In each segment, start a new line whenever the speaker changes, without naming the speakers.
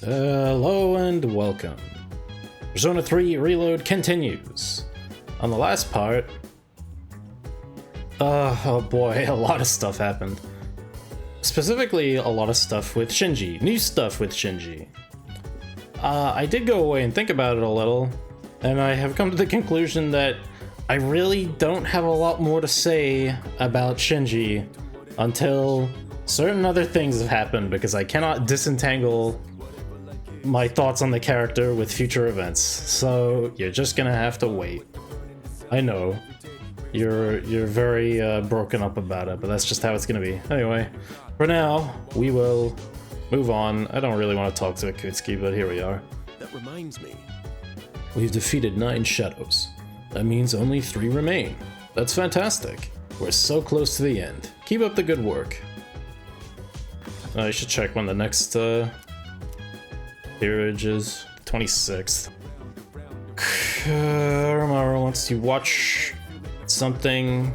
Hello and welcome. Persona 3 Reload continues. On the last part, oh boy, a lot of stuff happened. Specifically, a lot of stuff with Shinji, new stuff with Shinji. I did go away and think about it a little, and I have come to the conclusion that I really don't have a lot more to say about Shinji until certain other things have happened, because I cannot disentangle my thoughts on the character with future events. So you're just gonna have to wait. I know you're very broken up about it, but that's just how it's gonna be. Anyway, for now we will move on. I don't really want to talk to Akutsuki, but here we are.
That reminds me.
We've defeated 9 shadows. That means only 3 remain. That's fantastic. We're so close to the end. Keep up the good work. I should check when the next peerage is. 26th. Romaro wants to watch something.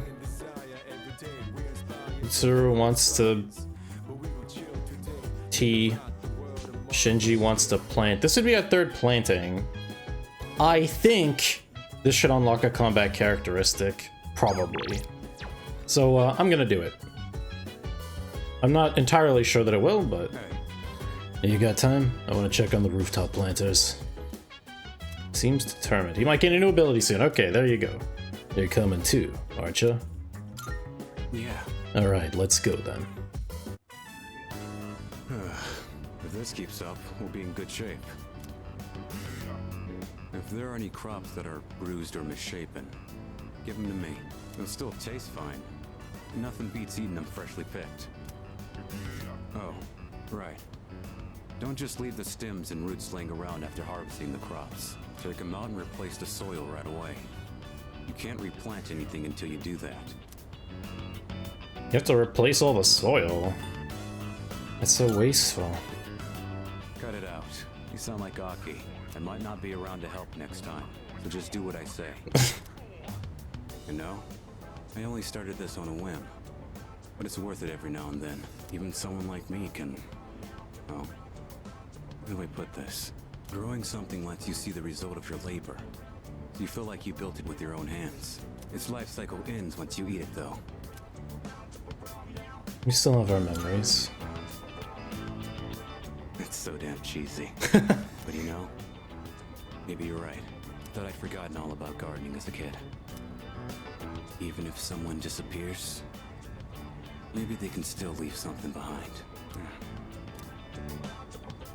Mitsuru wants to tea. Shinji wants to plant. This would be a 3rd planting. I think this should unlock a combat characteristic. Probably. So I'm gonna do it. I'm not entirely sure that it will, but... You got time? I want to check on the rooftop planters. Seems determined. He might get a new ability soon. Okay, there you go. You're coming too, aren't you?
Yeah.
Alright, let's go then.
If this keeps up, we'll be in good shape. If there are any crops that are bruised or misshapen, give them to me. They'll still taste fine. Nothing beats eating them freshly picked. Oh, right. Don't just leave the stems and roots laying around after harvesting the crops. Take them out and replace the soil right away. You can't replant anything until you do that.
You have to replace all the soil. That's so wasteful.
Cut it out. You sound like Aki. I might not be around to help next time, so just do what I say. You know, I only started this on a whim, but it's worth it every now and then. Even someone like me can... Oh, how do I put this? Growing something lets you see the result of your labor. So you feel like you built it with your own hands. Its life cycle ends once you eat it, though.
We still have our memories.
It's so damn cheesy. But you know, maybe you're right. Thought I'd forgotten all about gardening as a kid. Even if someone disappears, maybe they can still leave something behind.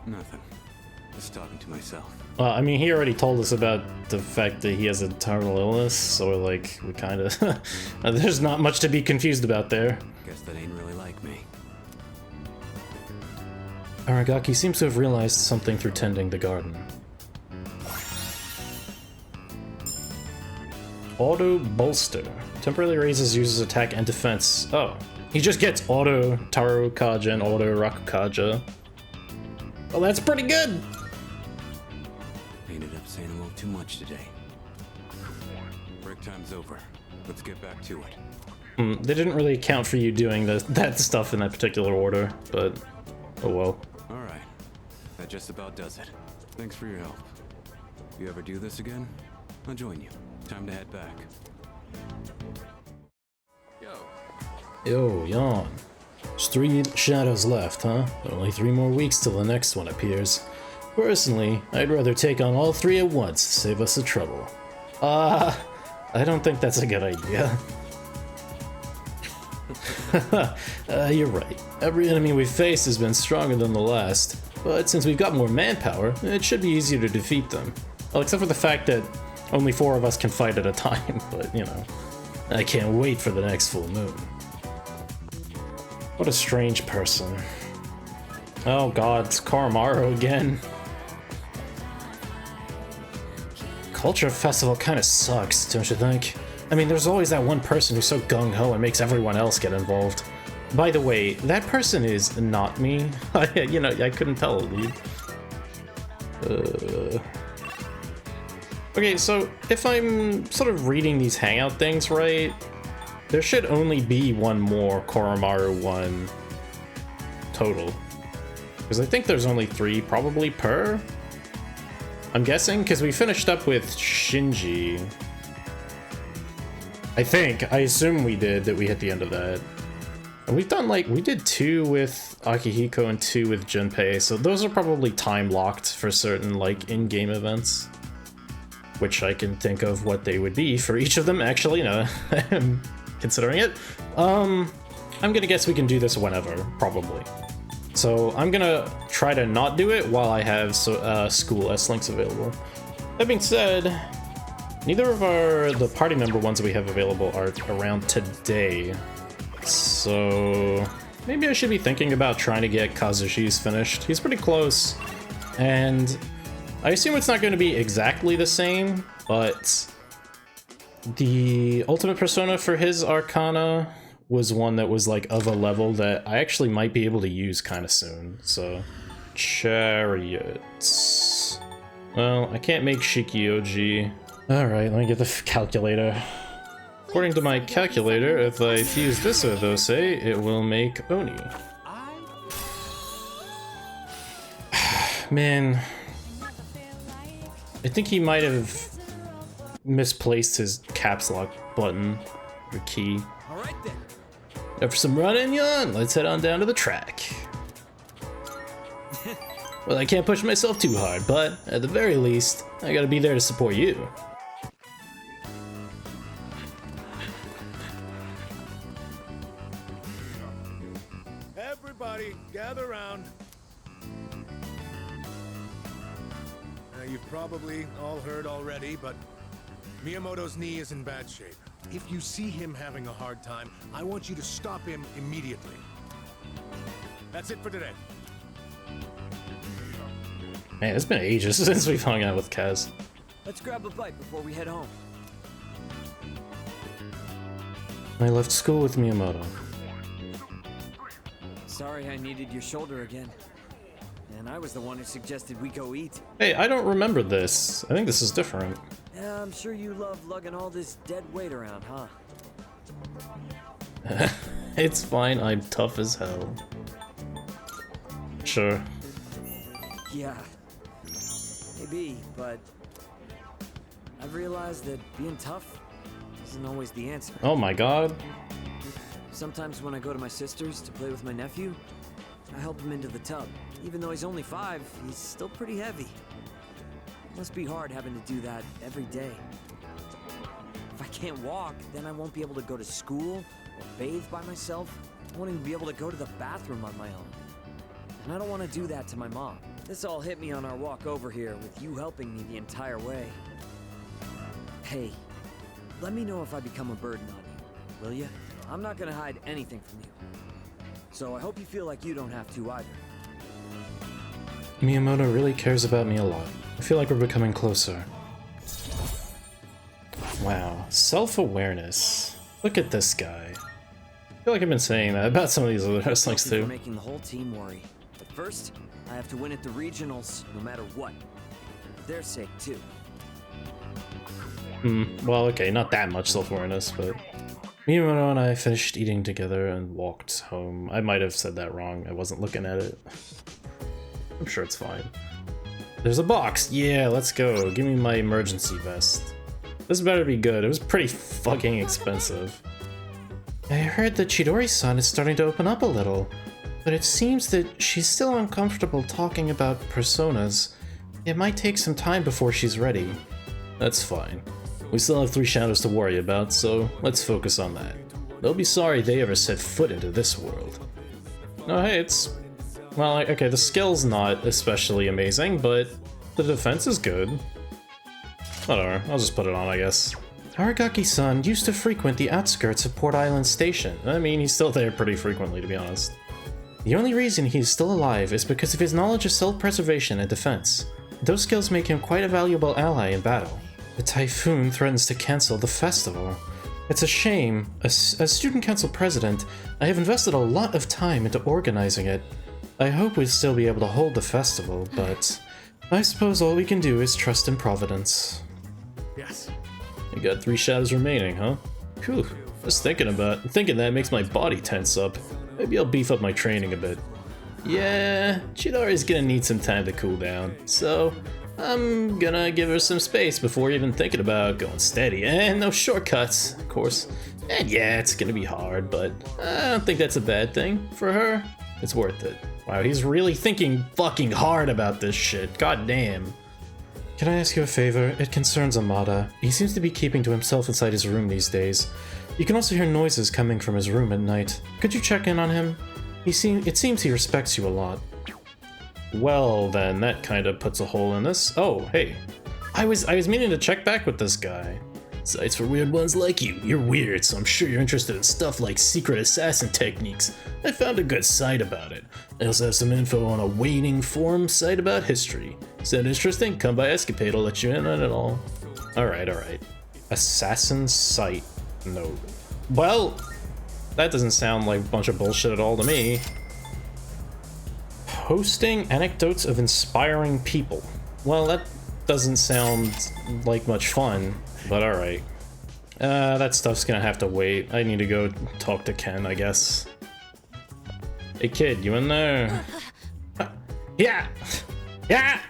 Nothing. Just talking to myself.
Well, I mean, he already told us about the fact that he has a terminal illness, so like, we kind of... there's not much to be confused about there.
Guess that ain't really like me.
Aragaki seems to have realized something through tending the garden. Auto Bolster. Temporarily raises user's attack and defense. Oh, he just gets Auto Taro Kaja and Auto Rakukaja. Well, that's pretty good!
Ended up saying a little too much today. Break time's over. Let's get back to it.
They didn't really account for you doing that stuff in that particular order, but oh well.
Alright. That just about does it. Thanks for your help. If you ever do this again, I'll join you. Time to head back.
Yo, yawn. There's 3 shadows left, huh? Only 3 more weeks till the next one appears. Personally, I'd rather take on all 3 at once to save us the trouble. I don't think that's a good idea. You're right. Every enemy we've faced has been stronger than the last, but since we've got more manpower, it should be easier to defeat them. Well, except for the fact that only 4 of us can fight at a time, but you know, I can't wait for the next full moon. What a strange person. Oh god, it's Koromaru again. Culture Festival kinda sucks, don't you think? I mean, there's always that one person who's so gung-ho and makes everyone else get involved. By the way, that person is not me. You know, I couldn't tell, dude. Okay, so if I'm sort of reading these hangout things right, there should only be one more Koromaru one total. Because I think there's only 3 probably per. I'm guessing, because we finished up with Shinji. I assume we did, that we hit the end of that. And we've done like, we did 2 with Akihiko and 2 with Junpei, so those are probably time locked for certain like in-game events. Which I can think of what they would be for each of them, actually, no, I'm considering it. I'm gonna guess we can do this whenever, probably. So I'm gonna try to not do it while I have school S-Links available. That being said, neither of the party member ones that we have available are around today. So maybe I should be thinking about trying to get Kazushi's finished. He's pretty close, and I assume it's not going to be exactly the same, but the ultimate persona for his Arcana was one that was like of a level that I actually might be able to use kind of soon. So, chariots. Well, I can't make Shikioji. Alright, let me get the calculator. According to my calculator, if I fuse this with Ose, it will make Oni. Man, I think he might have misplaced his caps lock button or key.
Alright then.
After some running, yawn, let's head on down to the track. Well, I can't push myself too hard, but at the very least, I gotta be there to support you.
Everybody, gather around. Now, you've probably all heard already, but Miyamoto's knee is in bad shape. If you see him having a hard time, I want you to stop him immediately. That's it for today.
Man, it's been ages since we've hung out with Kaz.
Let's grab a bite before we head home.
I left school with Miyamoto.
Sorry I needed your shoulder again. And I was the one who suggested we go eat.
Hey, I don't remember this. I think this is different.
Yeah, I'm sure you love lugging all this dead weight around, huh?
It's fine, I'm tough as hell. Sure.
Yeah. Maybe, but I've realized that being tough isn't always the answer.
Oh my god.
Sometimes when I go to my sister's to play with my nephew, I help him into the tub. Even though he's only 5, he's still pretty heavy. It must be hard having to do that every day. If I can't walk, then I won't be able to go to school or bathe by myself. I won't even be able to go to the bathroom on my own. And I don't want to do that to my mom. This all hit me on our walk over here, with you helping me the entire way. Hey, let me know if I become a burden on you, will you? I'm not gonna hide anything from you. So I hope you feel like you don't have to either.
Miyamoto really cares about me a lot. I feel like we're becoming closer. Wow, self-awareness. Look at this guy. I feel like I've been saying that about some of these other wrestlings
Thank you
too.
for making the whole team worry. But first, I have to win at the regionals, no matter what. For their sake, too.
Well, okay, not that much self-awareness, but... Miyamoto and I finished eating together and walked home. I might have said that wrong, I wasn't looking at it. I'm sure it's fine. There's a box! Yeah, let's go. Give me my emergency vest. This better be good. It was pretty fucking expensive. I heard that Chidori-san is starting to open up a little, but it seems that she's still uncomfortable talking about personas. It might take some time before she's ready. That's fine. We still have 3 shadows to worry about, so let's focus on that. They'll be sorry they ever set foot into this world. No, hey, it's... Well, okay, the skill's not especially amazing, but the defense is good. Whatever, I'll just put it on, I guess. Aragaki-san used to frequent the outskirts of Port Island Station. I mean, he's still there pretty frequently, to be honest. The only reason he's still alive is because of his knowledge of self-preservation and defense. Those skills make him quite a valuable ally in battle. The typhoon threatens to cancel the festival. It's a shame. As student council president, I have invested a lot of time into organizing it. I hope we'll still be able to hold the festival, but I suppose all we can do is trust in Providence.
Yes.
You got 3 shadows remaining, huh? Whew, just thinking that makes my body tense up. Maybe I'll beef up my training a bit. Yeah, Chidori's gonna need some time to cool down, so I'm gonna give her some space before even thinking about going steady. And no shortcuts, of course. And yeah, it's gonna be hard, but I don't think that's a bad thing. For her, it's worth it. Wow, he's really thinking fucking hard about this shit. God damn. Can I ask you a favor? It concerns Amada. He seems to be keeping to himself inside his room these days. You can also hear noises coming from his room at night. Could you check in on him? It seems he respects you a lot. Well then, that kind of puts a hole in this. Oh, hey. I was meaning to check back with this guy. Sites for weird ones like you. You're weird, so I'm sure you're interested in stuff like secret assassin techniques. I found a good site about it. I also have some info on a waning forum site about history. Sound interesting? Come by Escapade, I'll let you in on it all. Alright. Assassin site. No. Well, that doesn't sound like a bunch of bullshit at all to me. Posting anecdotes of inspiring people. Well, that doesn't sound like much fun, but alright. That stuff's gonna have to wait. I need to go talk to Ken, I guess. Hey kid, you in there? Yeah! Yeah!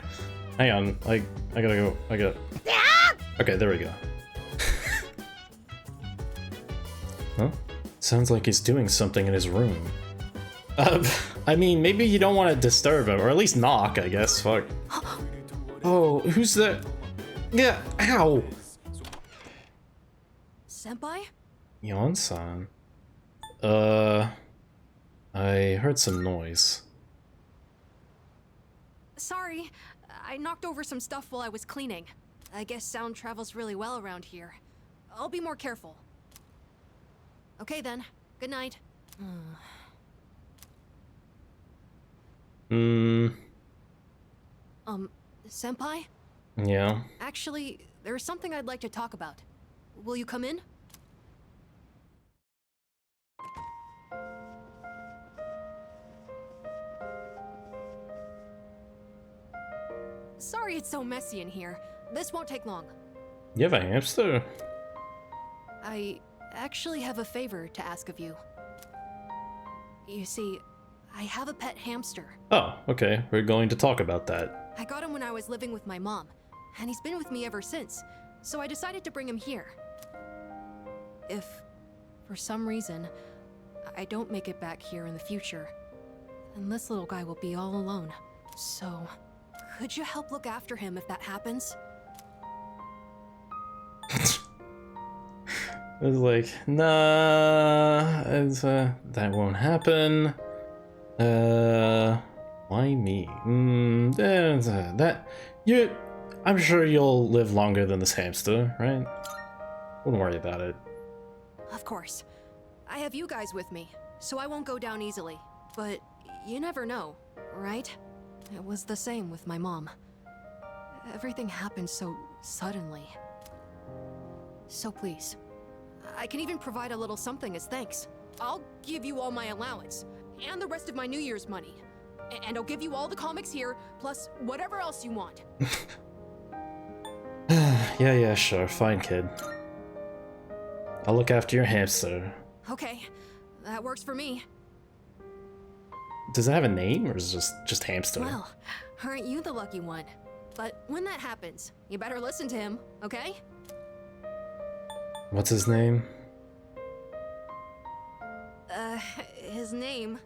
Hang on, I gotta go, Okay, there we go. Huh? Sounds like he's doing something in his room. I mean, maybe you don't want to disturb him, or at least knock, I guess, fuck. Oh, who's that? Yeah, ow!
Senpai?
Yon-san. I heard some noise.
Sorry, I knocked over some stuff while I was cleaning. I guess sound travels really well around here. I'll be more careful. Okay then, good night. Senpai?
Yeah.
Actually, there's something I'd like to talk about. Will you come in? Sorry it's so messy in here. This won't take long.
You have a hamster?
I actually have a favor to ask of you. You see, I have a pet hamster.
Oh, okay. We're going to talk about that.
I got him when I was living with my mom, and he's been with me ever since, so I decided to bring him here. If, for some reason, I don't make it back here in the future, then this little guy will be all alone. So, could you help look after him if that happens?
I was like, nah, that won't happen. Why me? I'm sure you'll live longer than this hamster, right? Wouldn't worry about it.
Of course. I have you guys with me, so I won't go down easily. But you never know, right? It was the same with my mom. Everything happened so suddenly. So please, I can even provide a little something as thanks. I'll give you all my allowance, and the rest of my New Year's money. And I'll give you all the comics here, plus whatever else you want.
Yeah, sure. Fine, kid. I'll look after your hamster.
Okay, that works for me.
Does it have a name, or is it just hamster?
Well, aren't you the lucky one? But when that happens, you better listen to him, okay?
What's his name?
His name,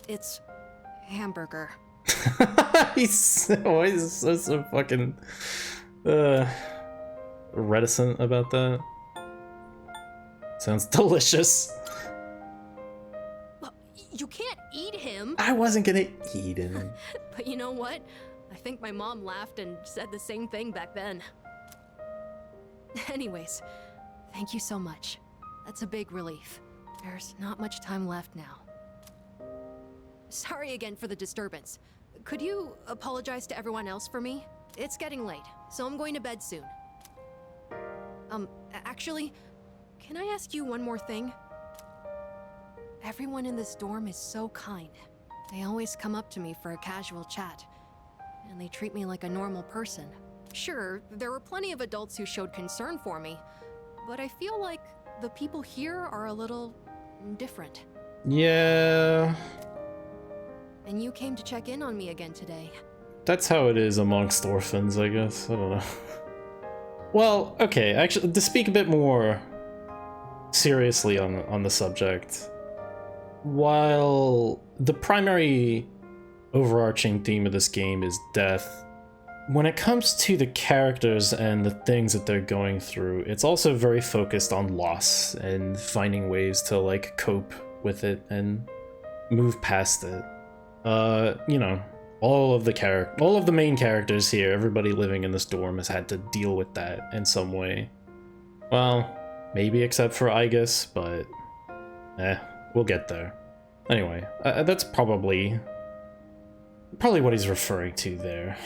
it's Hamburger.
He's always so fucking reticent about that. Sounds delicious.
Well, you can't eat him.
I wasn't gonna eat him.
But you know what? I think my mom laughed and said the same thing back then. Anyways, thank you so much. That's a big relief. There's not much time left now. Sorry again for the disturbance. Could you apologize to everyone else for me? It's getting late, so I'm going to bed soon. Actually, can I ask you one more thing? Everyone in this dorm is so kind. They always come up to me for a casual chat, and they treat me like a normal person. Sure, there were plenty of adults who showed concern for me, but I feel like the people here are a little different.
Yeah.
and you came to check in on me again today.
That's how it is amongst orphans, I guess. I don't know. Well, okay, actually, to speak a bit more seriously on the subject, while the primary overarching theme of this game is death, when it comes to the characters and the things that they're going through, it's also very focused on loss and finding ways to like cope with it and move past it. You know, all of the main characters here, everybody living in this dorm has had to deal with that in some way. Well, maybe except for Igus, but we'll get there. Anyway, that's probably what he's referring to there.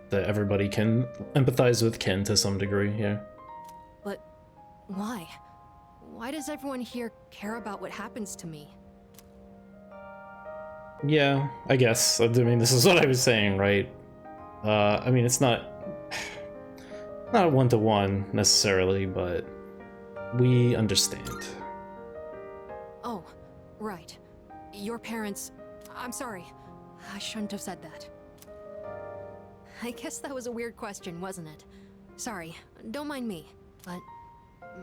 That everybody can empathize with Ken to some degree here.
But why? Why does everyone here care about what happens to me?
Yeah, I guess. I mean, this is what I was saying, right? I mean, it's not a one-to-one necessarily, but we understand.
Oh, right. Your parents... I'm sorry. I shouldn't have said that. I guess that was a weird question, wasn't it? Sorry, don't mind me, but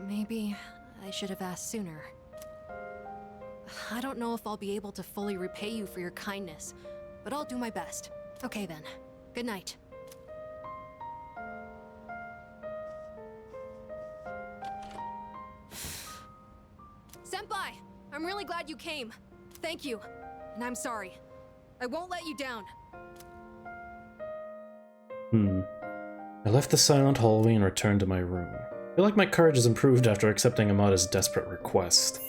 maybe I should have asked sooner. I don't know if I'll be able to fully repay you for your kindness, but I'll do my best. Okay then, good night. Senpai, I'm really glad you came. Thank you, and I'm sorry. I won't let you down.
I left the silent hallway and returned to my room. I feel like my courage has improved after accepting Amada's desperate request.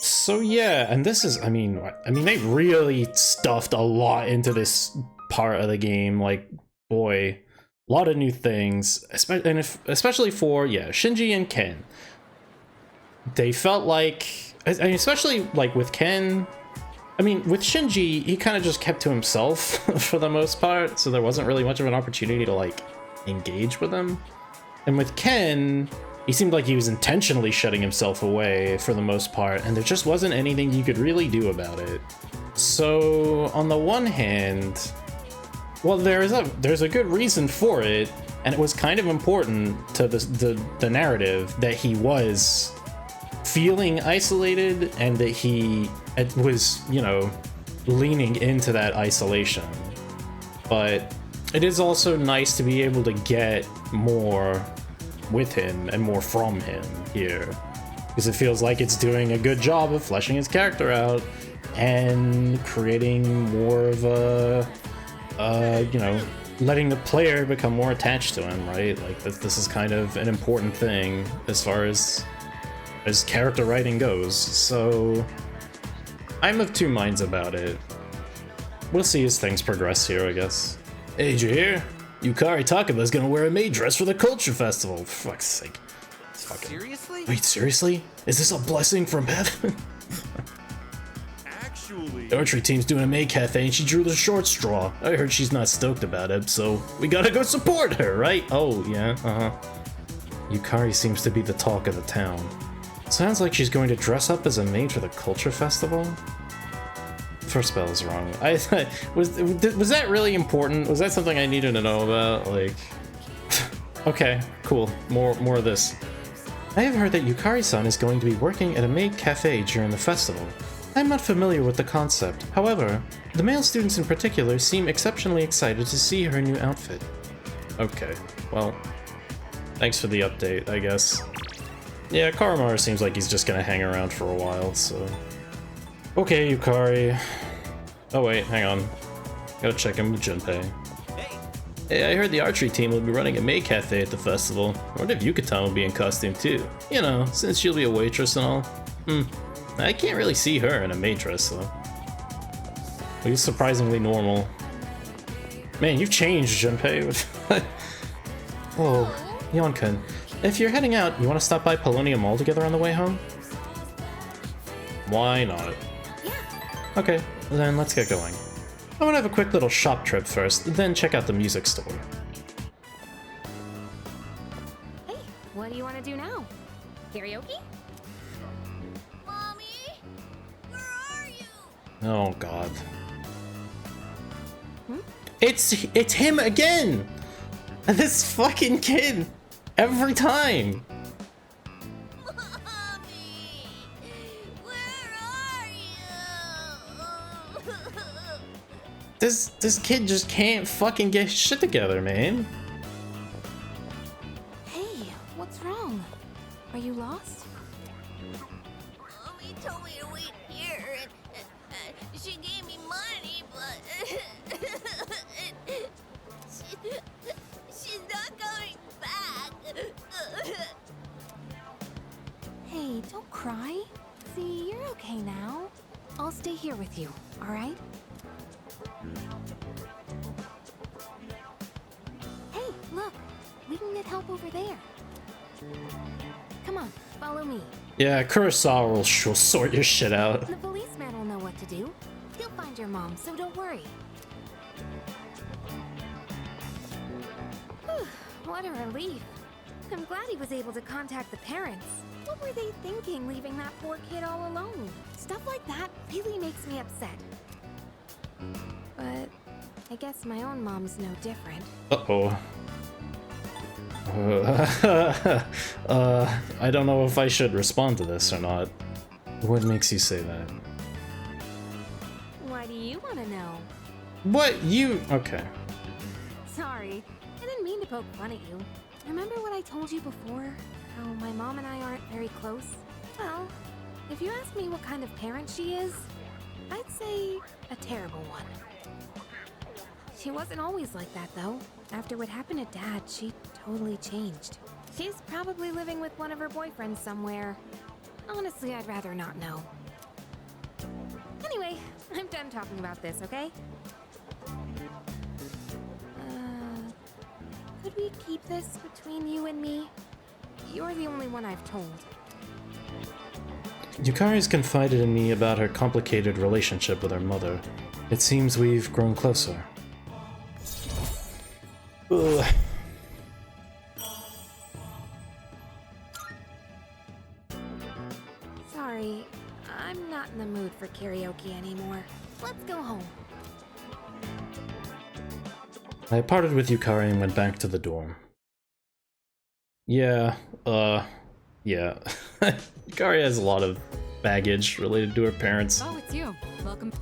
So yeah, and this is, I mean, they really stuffed a lot into this part of the game. Like, boy, a lot of new things, especially for, yeah, Shinji and Ken. They felt like, I mean, especially like with Ken, I mean, with Shinji, he kind of just kept to himself for the most part, so there wasn't really much of an opportunity to, like, engage with him. And with Ken, he seemed like he was intentionally shutting himself away for the most part, and there just wasn't anything you could really do about it. So, on the one hand, well, there's a good reason for it, and it was kind of important to the narrative that he was feeling isolated and that he was, you know, leaning into that isolation. But it is also nice to be able to get more with him and more from him here, because it feels like it's doing a good job of fleshing his character out and creating more of a, you know, letting the player become more attached to him, right? Like, this is kind of an important thing as far as character writing goes, so I'm of two minds about it. We'll see as things progress here, I guess. Hey, did you hear? Yukari Takaba's gonna wear a maid dress for the culture festival. For fuck's sake.
Seriously?
Wait, seriously? Is this a blessing from heaven?
Actually...
The archery team's doing a maid cafe and she drew the short straw. I heard she's not stoked about it, so we gotta go support her, right? Oh, yeah, Yukari seems to be the talk of the town. Sounds like she's going to dress up as a maid for the culture festival? First spell is wrong. Was that really important? Was that something I needed to know about? Like, okay, cool. More of this. I have heard that Yukari-san is going to be working at a maid cafe during the festival. I'm not familiar with the concept. However, the male students in particular seem exceptionally excited to see her new outfit. Okay, well, thanks for the update, I guess. Yeah, Karamaru seems like he's just gonna hang around for a while, so... Okay, Yukari. Oh wait, hang on. Gotta check in with Junpei. Hey, I heard the archery team will be running a maid cafe at the festival. I wonder if Yuka-tan will be in costume too. You know, since she'll be a waitress and all. I can't really see her in a maid dress though. He's surprisingly normal. Man, you've changed, Junpei. Oh, Yonkun. If you're heading out, you want to stop by Paulownia Mall together on the way home? Why not?
Yeah.
Okay, then let's get going. I want to have a quick little shop trip first, then check out the music store.
Hey, what do you want to do now? Karaoke?
Mommy? Where are you?
Oh god. It's him again! This fucking kid! Every time!
Mommy, where are you?
This kid just can't fucking get his shit together, man.
Hey, what's wrong? Are you lost?
Mommy told me to wait here, and she gave me money, but she's not coming back.
Hey, don't cry. See, you're okay now. I'll stay here with you, alright? Hey, look! We can get help over there. Come on, follow me.
Yeah, Kurosawa will sort your shit out.
The policeman will know what to do. He'll find your mom, so don't worry. Whew, what a relief. I'm glad he was able to contact the parents. What were they thinking, leaving that poor kid all alone? Stuff like that really makes me upset. But I guess my own mom's no different.
Uh-oh. I don't know if I should respond to this or not. What makes you say that?
Why do you want to know?
What? You... Okay.
Sorry, I didn't mean to poke fun at you. Remember what I told you before? How my mom and I aren't very close? Well, if you ask me what kind of parent she is, I'd say a terrible one. She wasn't always like that, though. After what happened to Dad, she totally changed. She's probably living with one of her boyfriends somewhere. Honestly, I'd rather not know. Anyway, I'm done talking about this, okay? Could we keep this between you and me? You're the only one I've told.
Yukari's confided in me about her complicated relationship with her mother. It seems we've grown closer. Ugh.
Sorry, I'm not in the mood for karaoke anymore. Let's go home.
I parted with Yukari and went back to the dorm. Yeah. Yukari has a lot of baggage related to her parents.
Oh, it's you. Welcome.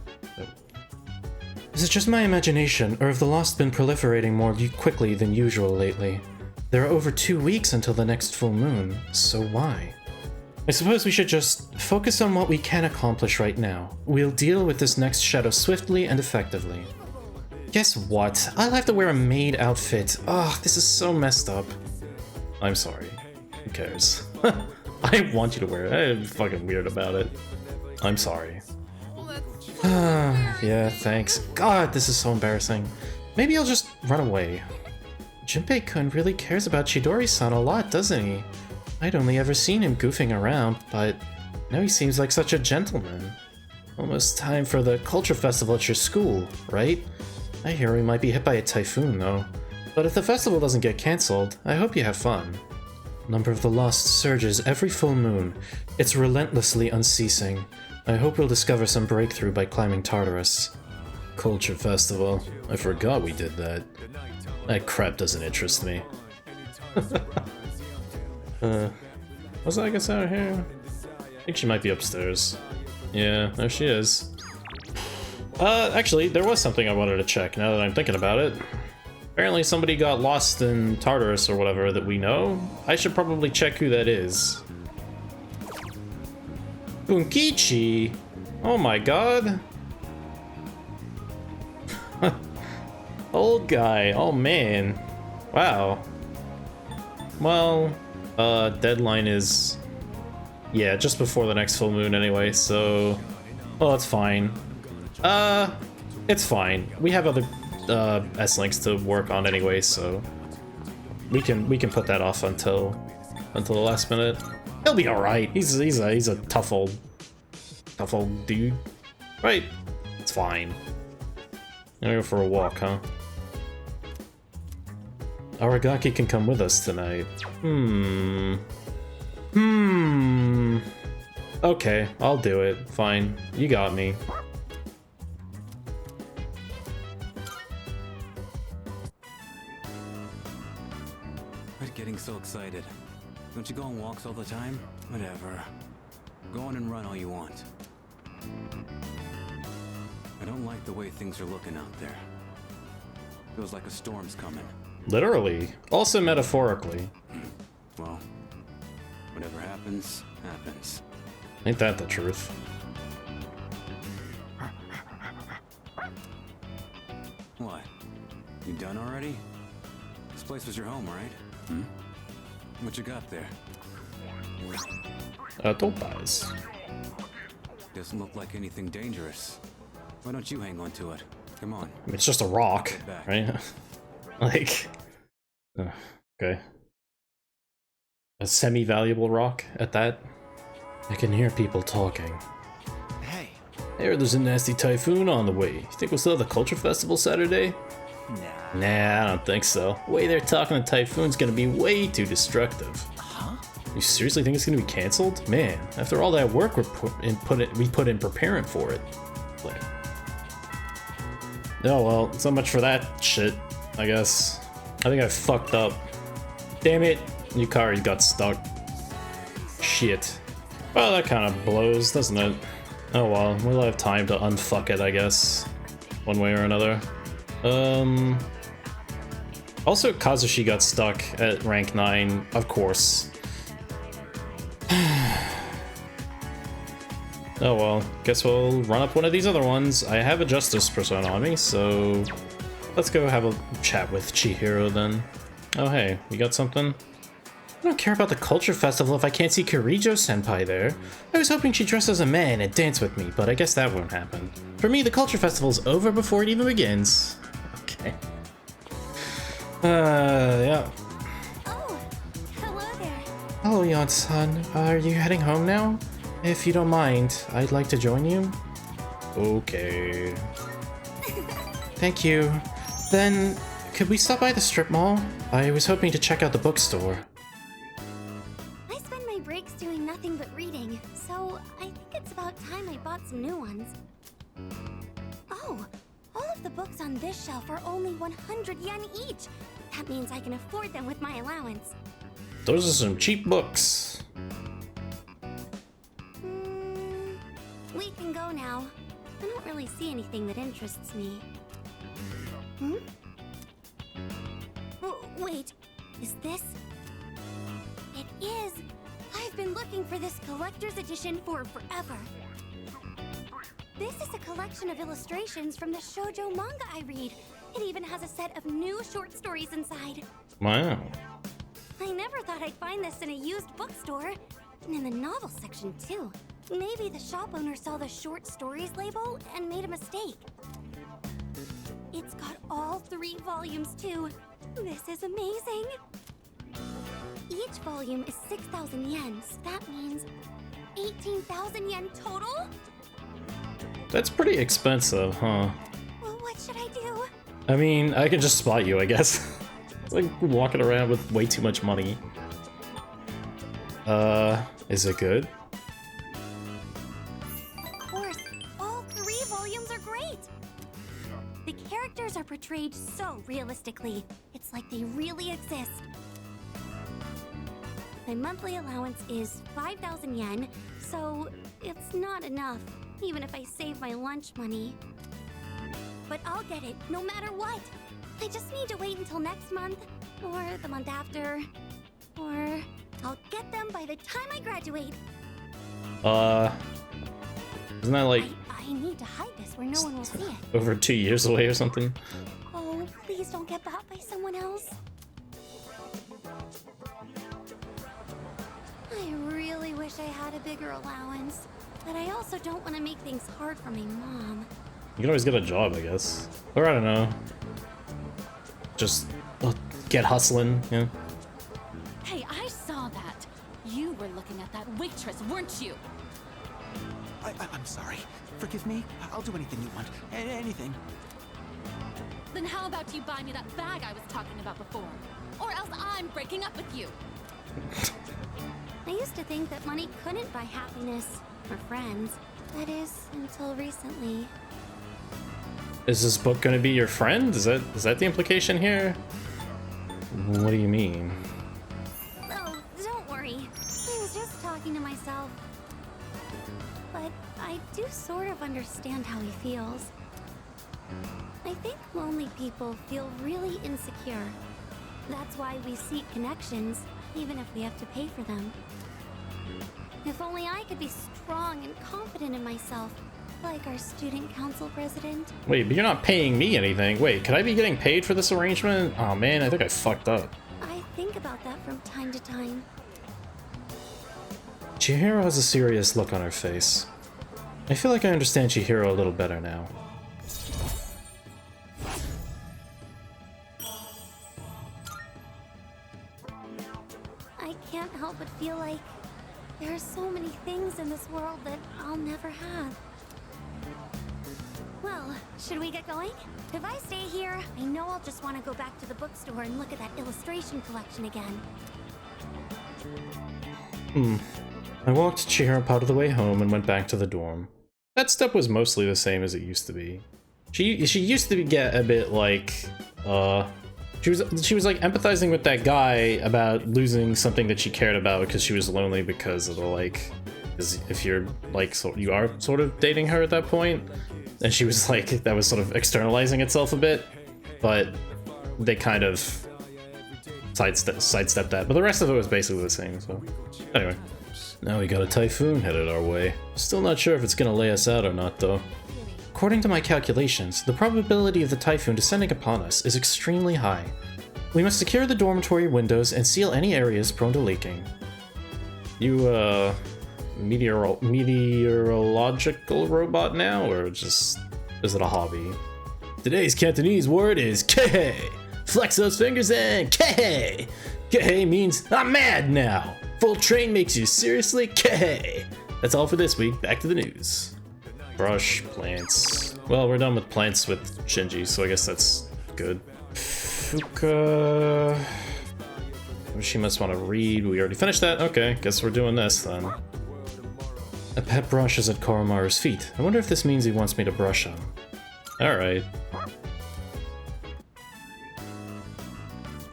Is it just my imagination, or have the Lost been proliferating more quickly than usual lately? There are over 2 weeks until the next full moon, so why? I suppose we should just focus on what we can accomplish right now. We'll deal with this next shadow swiftly and effectively. Guess what? I'll have to wear a maid outfit. Ugh, this is so messed up. I'm sorry. Who cares? I want you to wear it. I'm fucking weird about it. I'm sorry. Yeah, thanks. God, this is so embarrassing. Maybe I'll just run away. Junpei-kun really cares about Chidori-san a lot, doesn't he? I'd only ever seen him goofing around, but now he seems like such a gentleman. Almost time for the culture festival at your school, right? I hear we might be hit by a typhoon, though. But if the festival doesn't get cancelled, I hope you have fun. Number of the Lost surges every full moon. It's relentlessly unceasing. I hope we'll discover some breakthrough by climbing Tartarus. Culture festival. I forgot we did that. That crap doesn't interest me. Was Agus out here? I think she might be upstairs. Yeah, there she is. Actually, there was something I wanted to check now that I'm thinking about it. Apparently somebody got lost in Tartarus or whatever that we know. I should probably check who that is. Bunkichi! Oh my god! Old guy, oh man. Wow. Well, deadline is... yeah, just before the next full moon anyway, so... well, it's fine. It's fine. We have other S-links to work on anyway, so we can put that off until the last minute. He'll be all right. He's a tough old dude, right? It's fine. I'm gonna go for a walk, huh? Aragaki can come with us tonight. Okay, I'll do it. Fine. You got me.
Quit getting so excited. Don't you go on walks all the time? Whatever. Go on and run all you want. I don't like the way things are looking out there. Feels like a storm's coming.
Literally. Also metaphorically.
Well, whatever happens, happens.
Ain't that the truth?
What? You done already? This place was your home, right? Hmm? What you got there?
Topaz.
Doesn't look like anything dangerous. Why don't you hang on to it? Come on.
I mean, it's just a rock, right? Like, okay. A semi-valuable rock at that. I can hear people talking.
Hey.
Hey, there's a nasty typhoon on the way. You think we'll still have the Culture Festival Saturday? Nah, I don't think so. The way they're talking, the typhoon's gonna be way too destructive.
Huh?
You seriously think it's gonna be canceled? Man, after all that work we put in preparing for it. Like, oh well, so much for that shit, I guess. I think I fucked up. Damn it, Yukari got stuck. Shit. Well, that kind of blows, doesn't it? Oh well, we'll have time to unfuck it, I guess. One way or another. Also, Kazushi got stuck at rank 9, of course. Oh well, guess we'll run up one of these other ones. I have a Justice Persona on me, so let's go have a chat with Chihiro then. Oh hey, you got something? I don't care about the Culture Festival if I can't see Kirijo-senpai there. I was hoping she'd dress as a man and dance with me, but I guess that won't happen. For me, the Culture Festival's over before it even begins. Okay. Yeah.
Oh, hello there.
Hello, Yon-san. Are you heading home now? If you don't mind, I'd like to join you. Okay. Thank you. Then, could we stop by the strip mall? I was hoping to check out the bookstore.
I spend my breaks doing nothing but reading, so I think it's about time I bought some new ones. Oh, all of the books on this shelf are only 100 yen each. That means I can afford them with my allowance.
Those are some cheap books.
We can go now. I don't really see anything that interests me. Hmm? Wait, is this? It is! I've been looking for this collector's edition for forever. This is a collection of illustrations from the shoujo manga I read. It even has a set of new short stories inside.
Wow.
I never thought I'd find this in a used bookstore. And in the novel section, too. Maybe the shop owner saw the short stories label and made a mistake. It's got all 3 volumes, too. This is amazing. Each volume is 6,000 yen, so that means 18,000 yen total?
That's pretty expensive, huh?
Well, what should I do?
I mean, I can just spot you, I guess. It's like walking around with way too much money. Is it good?
Of course, all 3 volumes are great! The characters are portrayed so realistically. It's like they really exist. My monthly allowance is 5,000 yen, so it's not enough, even if I save my lunch money. But I'll get it, no matter what! I just need to wait until next month, or the month after, or I'll get them by the time I graduate.
Isn't that like
I need to hide this where no one will see it.
over 2 years away or something?
Oh, please don't get bought by someone else. I really wish I had a bigger allowance, but I also don't want to make things hard for my mom.
You can always get a job, I guess. Or I don't know. Just get hustling, yeah.
Hey, I saw that. You were looking at that waitress, weren't you?
I'm sorry. Forgive me. I'll do anything you want. Anything.
Then how about you buy me that bag I was talking about before? Or else I'm breaking up with you.
I used to think that money couldn't buy happiness or friends. That is, until recently.
Is this book gonna be your friend? Is that the implication here? What do you mean?
sort of understand how he feels. I think lonely people feel really insecure. That's why we seek connections, even if we have to pay for them. If only I could be strong and confident in myself, like our student council president.
Wait, but you're not paying me anything. Wait, could I be getting paid for this arrangement? Oh man, I think I fucked up.
I think about that from time to time.
Chihiro has a serious look on her face. I feel like I understand Chihiro a little better now.
I can't help but feel like there are so many things in this world that I'll never have. Well, should we get going? If I stay here, I know I'll just want to go back to the bookstore and look at that illustration collection again.
I walked Chihiro out of the way home and went back to the dorm. That step was mostly the same as it used to be. She used to get a bit like, she was like empathizing with that guy about losing something that she cared about because she was lonely because of the like, if you're like, you are sort of dating her at that point. And she was like, that was sort of externalizing itself a bit, but they kind of sidestepped that. But the rest of it was basically the same, so anyway. Now we got a typhoon headed our way. Still not sure if it's gonna lay us out or not though. According to my calculations, the probability of the typhoon descending upon us is extremely high. We must secure the dormitory windows and seal any areas prone to leaking. You, meteorological robot now, or just is it a hobby? Today's Cantonese word is Kehei. Flex those fingers and Kehei. Kehei means I'm mad now. Full train makes you seriously Kehei. That's all for this week. Back to the news. Brush, plants. Well, we're done with plants with Shinji, so I guess that's good. Fuka. She must want to read. We already finished that. Okay, guess we're doing this then. A pet brush is at Koromaru's feet. I wonder if this means he wants me to brush him. Alright.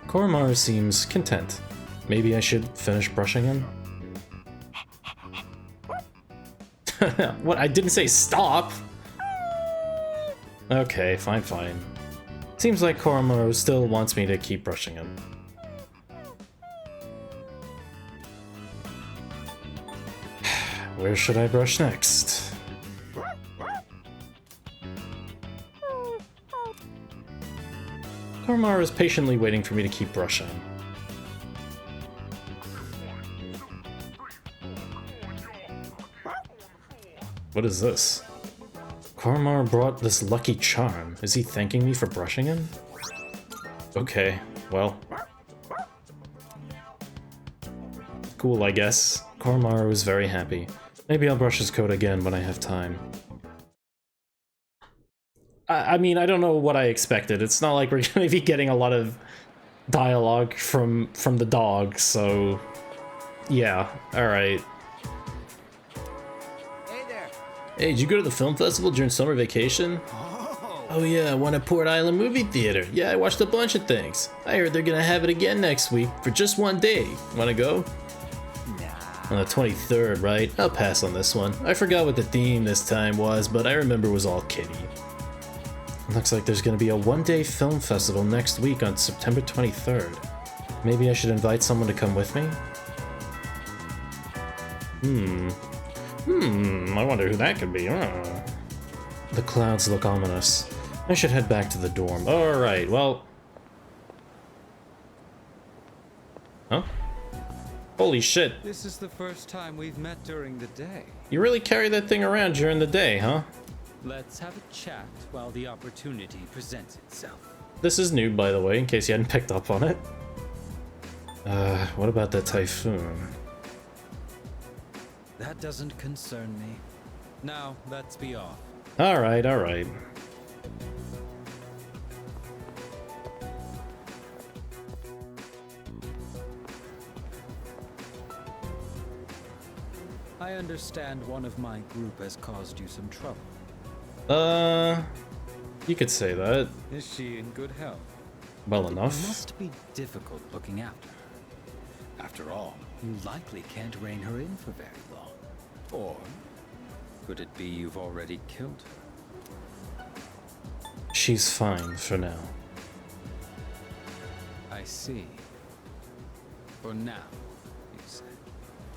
Koromaru seems content. Maybe I should finish brushing him? What? I didn't say stop! Okay, fine. Seems like Koromaru still wants me to keep brushing him. Where should I brush next? Koromaru is patiently waiting for me to keep brushing. What is this? Koromaru brought this lucky charm. Is he thanking me for brushing him? Okay, well. Cool, I guess. Koromaru is very happy. Maybe I'll brush his coat again when I have time. I mean, I don't know what I expected. It's not like we're gonna be getting a lot of dialogue from the dog, so yeah, alright.
Hey there.
Hey, did you go to the film festival during summer vacation? Oh yeah, I went to Port Island Movie Theater. Yeah, I watched a bunch of things. I heard they're gonna have it again next week for just one day. Wanna go? On the 23rd, right? I'll pass on this one. I forgot what the theme this time was, but I remember it was all kitty. Looks like there's gonna be a one-day film festival next week on September 23rd. Maybe I should invite someone to come with me? I wonder who that could be. The clouds look ominous. I should head back to the dorm. Alright, well... Huh? Holy shit.
This is the first time we've met during the day.
You really carry that thing around during the day, huh?
Let's have a chat while the opportunity presents itself.
This is new, by the way, in case you hadn't picked up on it. What about that typhoon?
That doesn't concern me. Now, let's be off.
Alright, alright.
I understand one of my group has caused you some trouble.
You could say that.
Is she in good health?
Well enough.
It must be difficult looking after her. After all, you likely can't rein her in for very long. Or Could it be you've already killed her?
She's fine for now.
I see. For now, you say.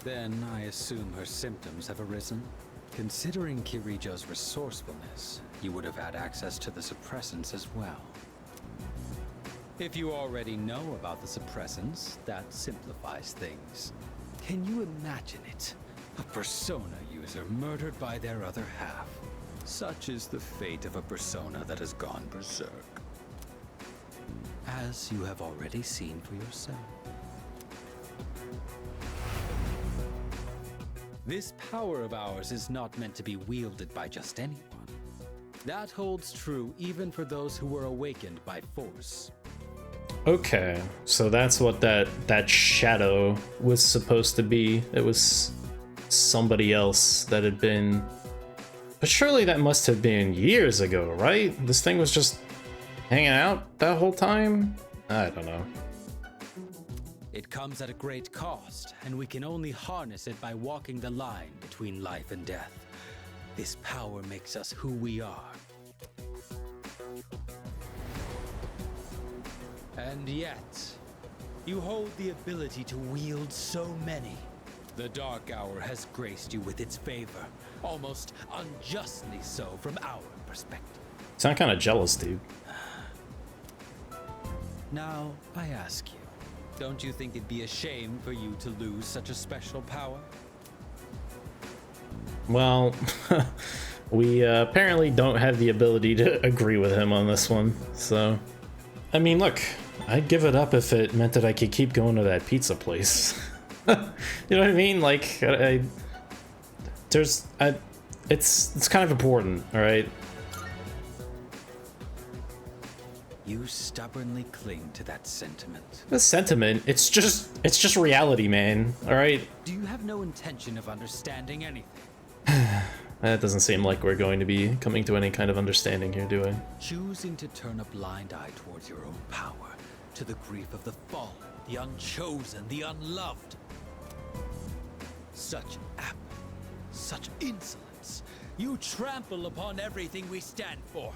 Then I assume her symptoms have arisen? Considering Kirijo's resourcefulness, you would have had access to the suppressants as well. If you already know about the suppressants, that simplifies things. Can you imagine it? A Persona user murdered by their other half. Such is the fate of a Persona that has gone berserk. As you have already seen for yourself. This power of ours is not meant to be wielded by just anyone. That holds true even for those who were awakened by force.
Okay, so that's what that shadow was supposed to be. It was somebody else that had been... But surely that must have been years ago, right? This thing was just hanging out that whole time? I don't know.
It comes at a great cost, and we can only harness it by walking the line between life and death. This power makes us who we are. And yet, you hold the ability to wield so many. The Dark Hour has graced you with its favor, almost unjustly so from our perspective.
Sound kind of jealous, dude.
Now, I ask you, don't you think it'd be a shame for you to lose such a special power?
Well, we apparently don't have the ability to agree with him on this one, so... I mean, look, I'd give it up if it meant that I could keep going to that pizza place. You know what I mean? Like, it's kind of important, all right?
You stubbornly cling to that sentiment.
The sentiment, it's just reality, man, all right?
Do you have no intention of understanding anything?
That doesn't seem like we're going to be coming to any kind of understanding here, do I?
Choosing to turn a blind eye towards your own power, to the grief of the fallen, the unchosen, the unloved. Such apathy, such insolence. You trample upon everything we stand for.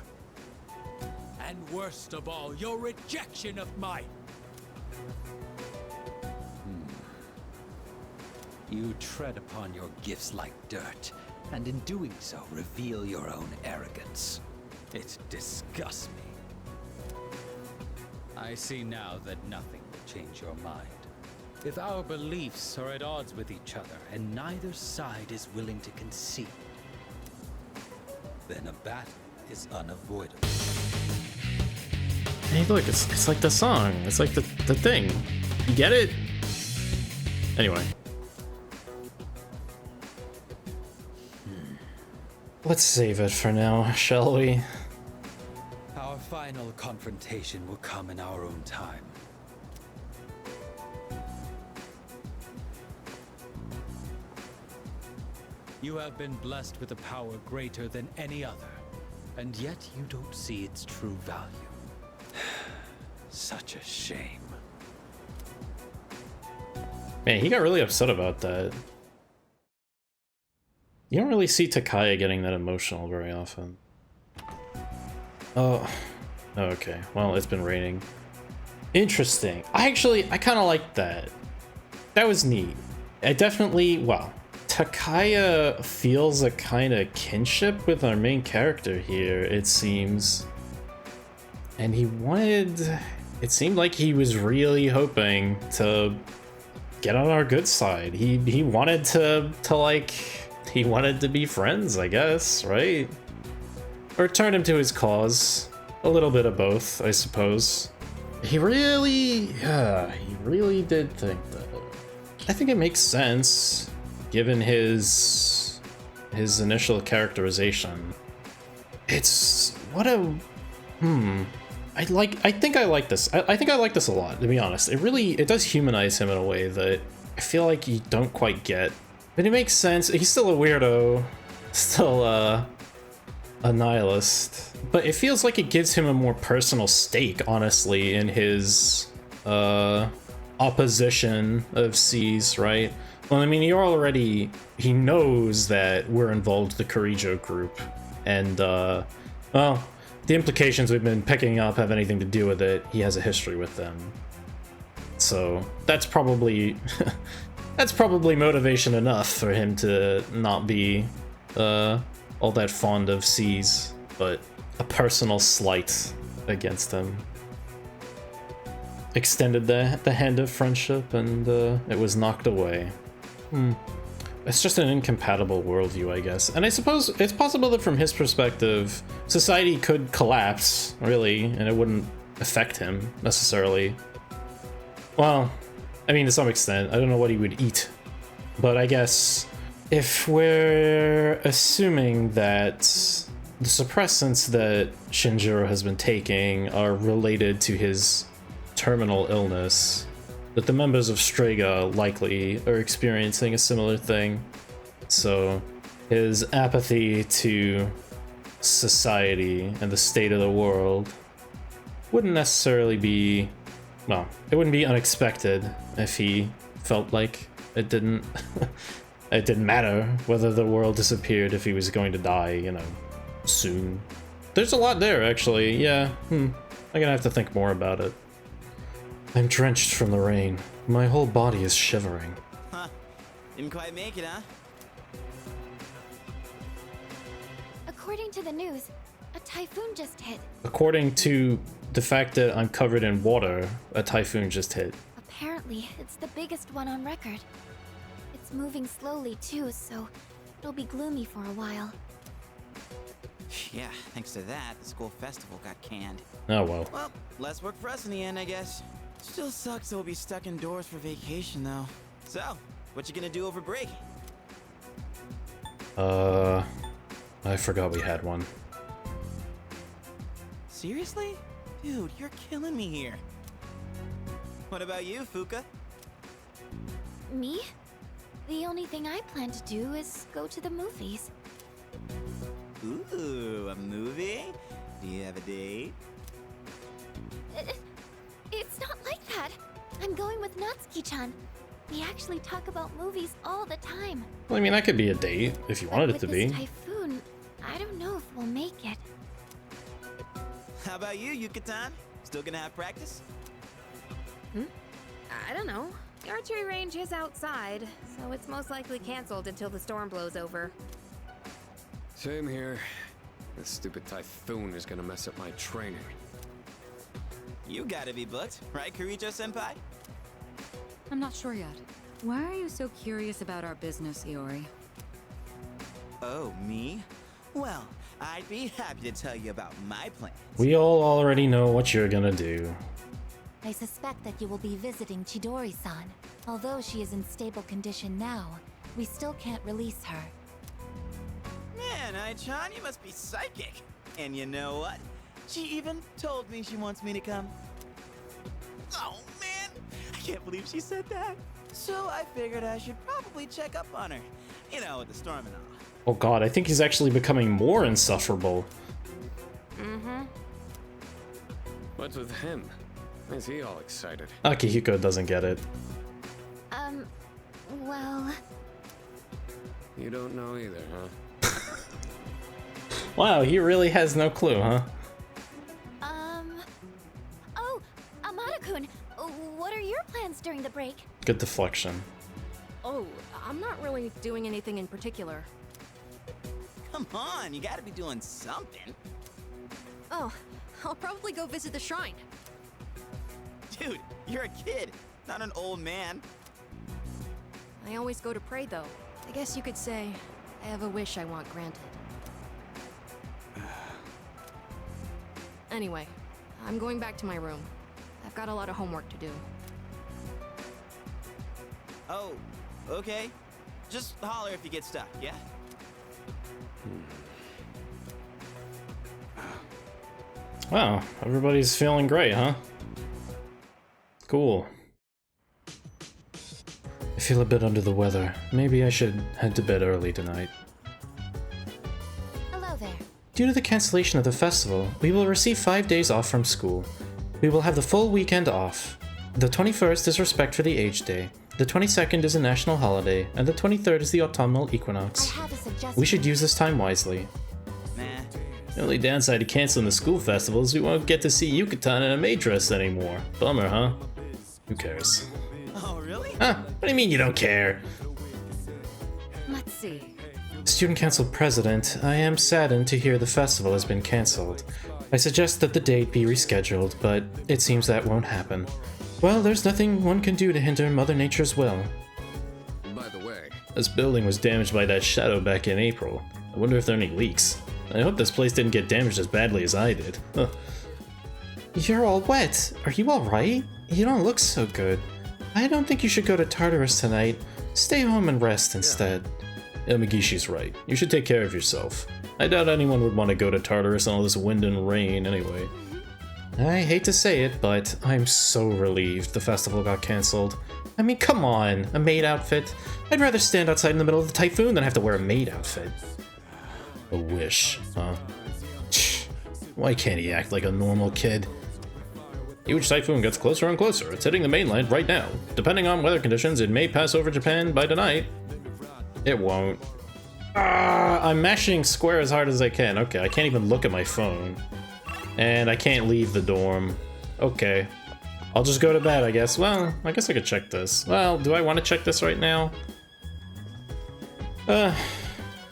And worst of all, your rejection of mine. You tread upon your gifts like dirt, and in doing so, reveal your own arrogance. It disgusts me. I see now that nothing will change your mind. If our beliefs are at odds with each other, and neither side is willing to concede, then a battle is unavoidable.
Hey, look, it's like the song. It's like the thing. You get it? Anyway. Let's save it for now, shall we?
Our final confrontation will come in our own time. You have been blessed with a power greater than any other, and yet you don't see its true value. Such a shame.
Man, he got really upset about that. You don't really see Takaya getting that emotional very often. Oh, okay. Well, it's been raining. Interesting. I kind of liked that. That was neat. I definitely, well, Takaya feels a kind of kinship with our main character here, it seems. And it seemed like he was really hoping to get on our good side. He wanted he wanted to be friends, I guess, right? Or turn him to his cause. A little bit of both, I suppose. He really did think that. I think it makes sense, given his initial characterization. It's what a I think I like this. I think I like this a lot, to be honest. It does humanize him in a way that I feel like you don't quite get. But it makes sense. He's still a weirdo, still a nihilist. But it feels like it gives him a more personal stake, honestly, in his opposition of C's, right? Well, I mean, he knows that we're involved with the Kirijo group, and, well, the implications we've been picking up have anything to do with it. He has a history with them. So, that's probably, that's probably motivation enough for him to not be, all that fond of C's, but a personal slight against him. Extended the hand of friendship, and it was knocked away. It's just an incompatible worldview, I guess. And I suppose it's possible that from his perspective, society could collapse, really, and it wouldn't affect him, necessarily. Well, I mean, to some extent. I don't know what he would eat. But I guess if we're assuming that the suppressants that Shinjiro has been taking are related to his terminal illness, that the members of Strega likely are experiencing a similar thing. So his apathy to society and the state of the world wouldn't necessarily be, well, it wouldn't be unexpected if he felt like it didn't it didn't matter whether the world disappeared if he was going to die, you know, soon. There's a lot there, actually. Yeah, I'm gonna have to think more about it. I'm drenched from the rain. My whole body is shivering.
Huh. Didn't quite make it, huh?
According to the news, a typhoon just hit.
According to the fact that I'm covered in water, a typhoon just hit.
Apparently, it's the biggest one on record. It's moving slowly too, so it'll be gloomy for a while.
Yeah, thanks to that, the school festival got canned.
Oh well.
Well, less work for us in the end, I guess. Still sucks that we'll be stuck indoors for vacation, though. So, what you gonna do over break?
I forgot we had one.
Seriously? Dude, you're killing me here. What about you, Fuka?
Me? The only thing I plan to do is go to the movies.
Ooh, a movie? Do you have a date?
It's not like that. I'm going with Natsuki-chan. We actually talk about movies all the time.
Well, I mean, that could be a date if you wanted it to be.
With this typhoon, I don't know if we'll make it.
How about you, Yucatan? Still gonna have practice?
I don't know. The archery range is outside, so it's most likely canceled until the storm blows over.
Same here. This stupid typhoon is gonna mess up my training.
You gotta be booked, right, Kirijo-senpai?
I'm not sure yet. Why are you so curious about our business, Iori?
Oh, me? Well, I'd be happy to tell you about my plans.
We all already know what you're gonna do.
I suspect that you will be visiting Chidori-san. Although she is in stable condition now, we still can't release her.
Man, Ai-chan, you must be psychic. And you know what? She even told me she wants me to come. Oh, man! I can't believe she said that. So I figured I should probably check up on her. You know, with the storm and all.
Oh god, I think he's actually becoming more insufferable.
What's with him? Why is he all excited?
Akihiko doesn't get it.
Well...
You don't know either, huh?
Wow, he really has no clue, huh?
Oh, Amada-kun, what are your plans during the break?
Good deflection.
Oh, I'm not really doing anything in particular.
Come on, you gotta be doing something.
Oh, I'll probably go visit the shrine.
Dude, you're a kid, not an old man.
I always go to pray, though. I guess you could say I have a wish I want granted. Anyway, I'm going back to my room. I've got a lot of homework to do.
Oh, okay. Just holler if you get stuck, yeah?
Wow, everybody's feeling great, huh? Cool. I feel a bit under the weather. Maybe I should head to bed early tonight.
Hello there.
Due to the cancellation of the festival, we will receive 5 days off from school. We will have the full weekend off. The 21st is Respect for the Age Day. The 22nd is a national holiday, and the 23rd is the autumnal equinox. We should use this time wisely.
Nah.
The only downside to canceling the school festival is we won't get to see Yucatan in a maid dress anymore. Bummer, huh? Who cares?
Oh, really?
Huh? What do you mean you don't care?
Let's see.
Student Council President, I am saddened to hear the festival has been cancelled. I suggest that the date be rescheduled, but it seems that won't happen. Well, there's nothing one can do to hinder Mother Nature's will.
By the way,
This building was damaged by that shadow back in April. I wonder if there are any leaks. I hope this place didn't get damaged as badly as I did. Huh. You're all wet. Are you alright? You don't look so good. I don't think you should go to Tartarus tonight. Stay home and rest instead. Yeah, Magishi's right. You should take care of yourself. I doubt anyone would want to go to Tartarus in all this wind and rain anyway. I hate to say it, but I'm so relieved the festival got cancelled. I mean, come on, a maid outfit? I'd rather stand outside in the middle of the typhoon than have to wear a maid outfit. A wish, huh? Why can't he act like a normal kid? Huge typhoon gets closer and closer. It's hitting the mainland right now. Depending on weather conditions, it may pass over Japan by tonight. It won't. I'm mashing square as hard as I can. Okay, I can't even look at my phone. And I can't leave the dorm. Okay. I'll just go to bed, I guess. Well, I guess I could check this. Well, do I want to check this right now?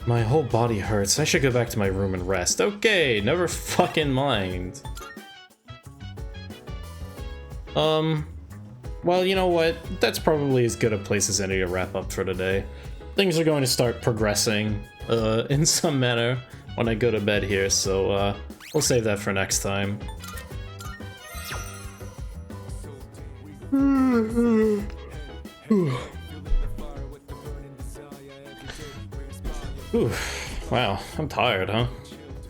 My whole body hurts. I should go back to my room and rest. Okay, never fucking mind. Well, you know what? That's probably as good a place as any to wrap up for today. Things are going to start progressing, in some manner when I go to bed here, so, we'll save that for next time. Ooh, wow, I'm tired, huh?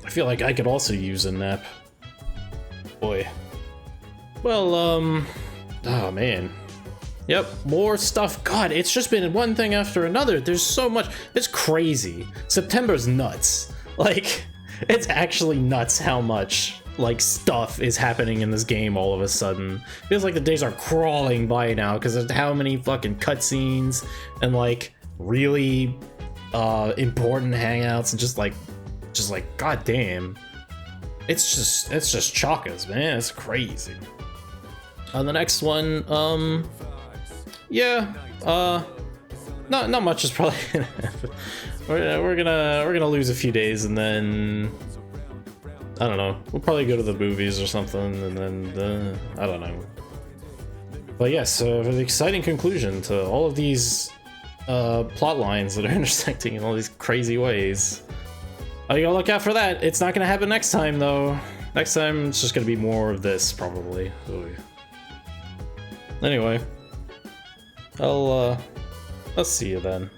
I feel like I could also use a nap. Boy. Well, oh man. Yep, more stuff. God, it's just been one thing after another. There's so much. It's crazy. September's nuts. Like, it's actually nuts how much, like, stuff is happening in this game all of a sudden. Feels like the days are crawling by now because of how many fucking cutscenes and, like, really important hangouts and just like goddamn. It's just chockers, man. It's crazy. On the next one, yeah, not much is probably gonna happen. We're gonna lose a few days and then I don't know. We'll probably go to the movies or something and then I don't know. But yes, for the exciting conclusion to all of these plot lines that are intersecting in all these crazy ways. Oh, you gotta look out for that. It's not gonna happen next time though. Next time it's just gonna be more of this probably. Ooh. Anyway, I'll see you then.